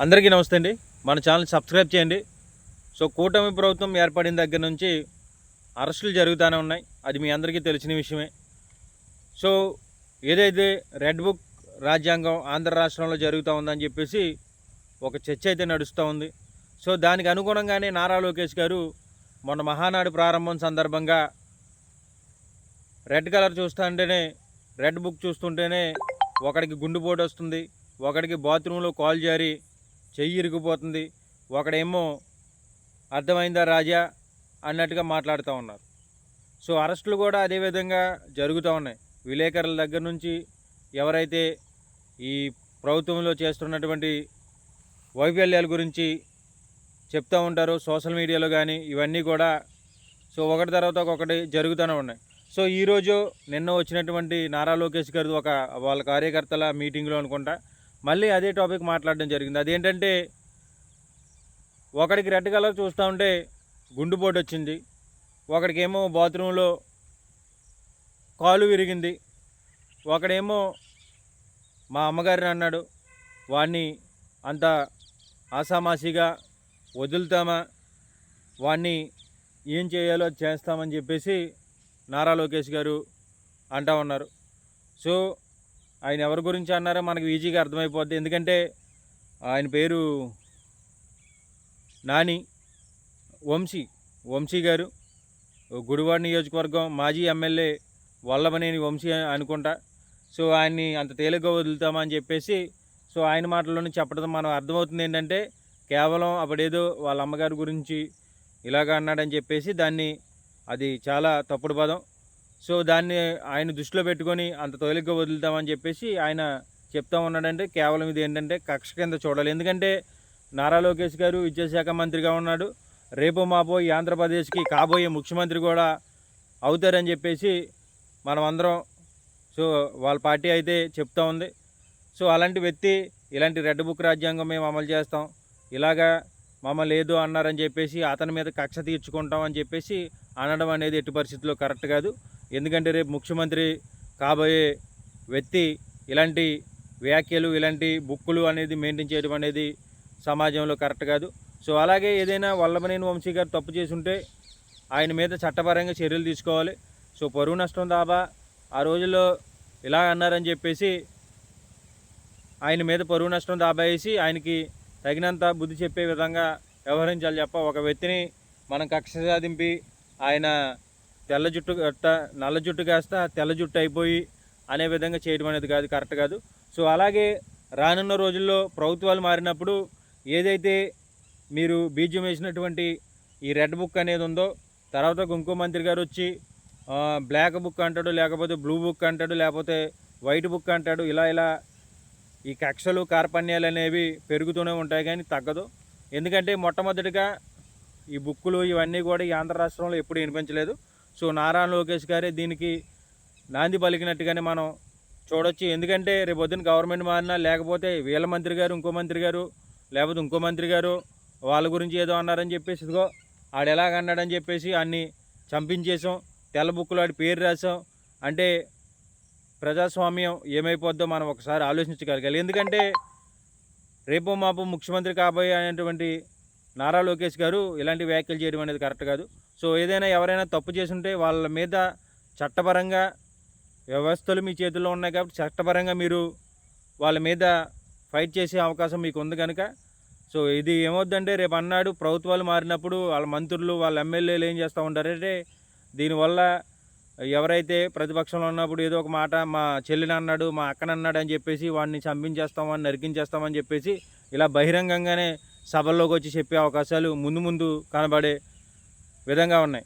అందరికీ నమస్తే అండి. మన ఛానల్ సబ్స్క్రైబ్ చేయండి. సో కూటమి ప్రభుత్వం ఏర్పడిన దగ్గర నుంచి అరెస్టులు జరుగుతూనే ఉన్నాయి. అది మీ అందరికీ తెలిసిన విషయమే. సో ఏదైతే రెడ్ బుక్ రాజ్యాంగం ఆంధ్ర రాష్ట్రంలో జరుగుతూ ఉందని చెప్పేసి ఒక చర్చ అయితే నడుస్తూ ఉంది. సో దానికి అనుగుణంగానే నారా లోకేష్ గారు మొన్న మహానాడు ప్రారంభం సందర్భంగా రెడ్ కలర్ చూస్తుంటేనే, రెడ్ బుక్ చూస్తుంటేనే ఒకడికి గుండెపోటు వస్తుంది, ఒకడికి బాత్రూంలో కాల్ జారి చెయ్యి ఇరిగిపోతుంది, ఒకడేమో అర్థమైందా రాజా అన్నట్టుగా మాట్లాడుతూ ఉన్నారు. సో అరెస్టులు కూడా అదేవిధంగా జరుగుతూ ఉన్నాయి. విలేకరుల దగ్గర నుంచి ఎవరైతే ఈ ప్రభుత్వంలో చేస్తున్నటువంటి వైఫల్యాల గురించి చెప్తూ ఉంటారో సోషల్ మీడియాలో కానీ ఇవన్నీ కూడా సో ఒకటి తర్వాత ఒకటి జరుగుతూనే ఉన్నాయి. సో ఈరోజు నిన్న వచ్చినటువంటి నారా లోకేష్ గారు వాళ్ళ కార్యకర్తల మీటింగ్లో అనుకుంటా మళ్ళీ అదే టాపిక్ మాట్లాడడం జరిగింది. అదేంటంటే ఒకడికి రెడ్ కలర్ చూస్తూ ఉంటే గుండెపోటు వచ్చింది, ఒకడికేమో బాత్రూంలో కాలు విరిగింది, ఒకడేమో మా అమ్మగారిని అన్నాడు, వాడిని అంత ఆసామాసిగా వదులుతామా, వాడిని ఏం చేయాలో చేస్తామని చెప్పేసి నారా లోకేష్ గారు అంటూ ఉన్నారు. సో ఆయన ఎవరి గురించి అన్నారో మనకు ఈజీగా అర్థమైపోద్ది. ఎందుకంటే ఆయన పేరు నాని వంశీ గారు, గుడివాడ నియోజకవర్గం మాజీ ఎమ్మెల్యే వల్లభనేని వంశీ అనుకుంటా. సో ఆయన్ని అంత తేలిగ్గా వదులుతామని చెప్పేసి సో ఆయన మాటల్లోనే చెప్పడం మనం అర్థమవుతుంది ఏంటంటే కేవలం అప్పుడేదో వాళ్ళ అమ్మగారి గురించి ఇలాగ అన్నాడని చెప్పేసి అది చాలా తప్పుడు పదం. సో దాన్ని ఆయన దృష్టిలో పెట్టుకొని అంత తేలిగ్గా వదులుతామని చెప్పేసి ఆయన చెప్తా ఉన్నాడంటే కేవలం ఇది ఏంటంటే కక్ష కింద చూడాలి. ఎందుకంటే నారా లోకేష్ గారు విద్యాశాఖ మంత్రిగా ఉన్నాడు, రేపు మాపో ఈ ఆంధ్రప్రదేశ్కి కాబోయే ముఖ్యమంత్రి కూడా అవుతారని చెప్పేసి మనం అందరం సో వాళ్ళ పార్టీ అయితే చెప్తా ఉంది. సో అలాంటి వ్యక్తి ఇలాంటి రెడ్ బుక్ రాజ్యాంగం మేము అమలు చేస్తాం, ఇలాగా మమ్మల్ని లేదు అన్నారని చెప్పేసి అతని మీద కక్ష తీర్చుకుంటాం అని చెప్పేసి అనడం అనేది ఎట్టి పరిస్థితుల్లో కరెక్ట్ కాదు. ఎందుకంటే రేపు ముఖ్యమంత్రి కాబోయే వ్యక్తి ఇలాంటి వ్యాఖ్యలు, ఇలాంటి బుక్కులు అనేది మెయింటైన్ చేయడం అనేది సమాజంలో కరెక్ట్ కాదు. సో అలాగే ఏదైనా వల్లభనేని వంశీ గారు తప్పు చేసుంటే ఆయన మీద చట్టపరంగా చర్యలు తీసుకోవాలి. సో పరువు నష్టం దాబా ఆ రోజుల్లో ఇలా అన్నారని చెప్పేసి ఆయన మీద పరువు నష్టం దాబా వేసి ఆయనకి తగినంత బుద్ధి చెప్పే విధంగా వ్యవహరించాలి తప్ప ఒక వ్యక్తిని మనం కక్ష సాధింపి ఆయన నల్ల జుట్టు కాస్త తెల్ల జుట్టు అయిపోయి అనే విధంగా చేయడం అనేది కరెక్ట్ కాదు. సో అలాగే రానున్న రోజుల్లో ప్రభుత్వాలు మారినప్పుడు ఏదైతే మీరు బీజం వేసినటువంటి ఈ రెడ్ బుక్ అనేది ఉందో తర్వాత ఇంకో మంత్రి గారు వచ్చి బ్లాక్ బుక్ అంటాడు, లేకపోతే బ్లూ బుక్ అంటాడు, లేకపోతే వైట్ బుక్ అంటాడు. ఇలా ఈ కక్షలు కార్పణ్యాలు అనేవి పెరుగుతూనే ఉంటాయి కానీ తగ్గదు. ఎందుకంటే మొట్టమొదటిగా ఈ బుక్కులు ఇవన్నీ కూడా ఈ ఆంధ్ర రాష్ట్రంలో ఎప్పుడు వినిపించలేదు. సో నారా లోకేష్ గారే దీనికి నాంది పలికినట్టుగానే మనం చూడొచ్చు. ఎందుకంటే రేపు పొద్దున్న గవర్నమెంట్ మారినా లేకపోతే వీళ్ళ మంత్రి గారు ఇంకో మంత్రి గారు లేకపోతే ఇంకో మంత్రి గారు వాళ్ళ గురించి ఏదో అన్నారని చెప్పేసి ఇదిగో ఆడు ఎలాగన్నాడని చెప్పేసి అన్ని చంపించేసాం, తెల్ల బుక్కులు ఆడి పేరు రాసాం అంటే ప్రజాస్వామ్యం ఏమైపోద్దో మనం ఒకసారి ఆలోచించగలగాలి. ఎందుకంటే రేపు మాపు ముఖ్యమంత్రి కాబోయే అనేటువంటి నారా లోకేష్ గారు ఇలాంటి వ్యాఖ్యలు చేయడం అనేది కరెక్ట్ కాదు. సో ఏదైనా ఎవరైనా తప్పు చేసుంటే వాళ్ళ మీద చట్టపరంగా వ్యవస్థలు మీ చేతుల్లో ఉన్నాయి కాబట్టి చట్టపరంగా మీరు వాళ్ళ మీద ఫైట్ చేసే అవకాశం మీకు ఉంది కనుక సో ఇది ఏమవుద్దంటే రేపు అన్నాడు ప్రభుత్వాలు మారినప్పుడు వాళ్ళ మంత్రులు వాళ్ళ ఎమ్మెల్యేలు ఏం చేస్తూ ఉంటారంటే దీనివల్ల ఎవరైతే ప్రతిపక్షంలో ఉన్నప్పుడు ఏదో ఒక మాట మా చెల్లిని అన్నాడు, మా అక్కని అన్నాడు అని చెప్పేసి వాడిని చంపించేస్తామని నరికించేస్తామని చెప్పేసి ఇలా బహిరంగంగానే సభల్లోకి వచ్చి చెప్పే అవకాశాలు ముందు కనబడే విధంగా ఉన్నాయి.